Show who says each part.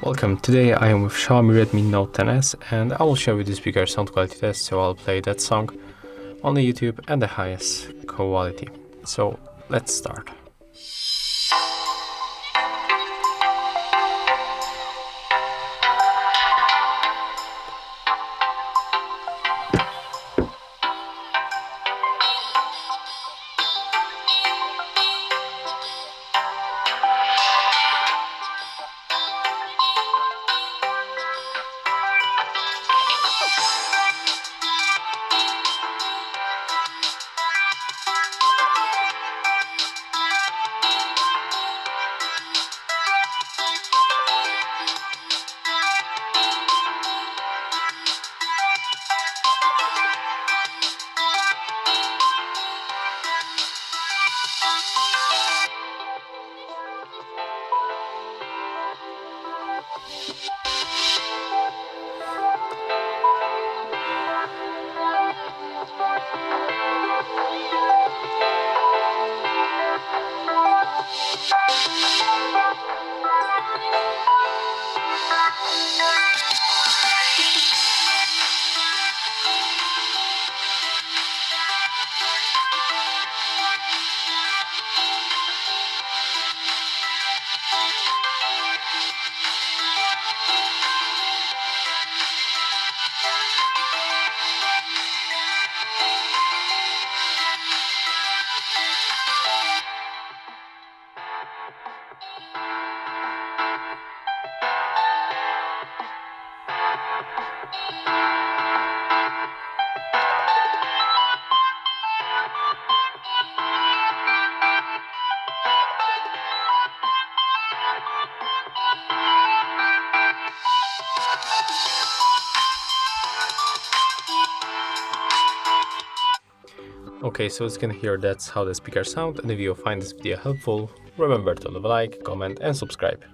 Speaker 1: Welcome, today I am with XIAOMI Redmi Note 10s and I will show you the speaker sound quality test, so I'll play that song on the YouTube and the highest quality. So let's start. Okay, so as you can hear, that's how the speakers sound, and if you find this video helpful, remember to leave a like, comment and subscribe.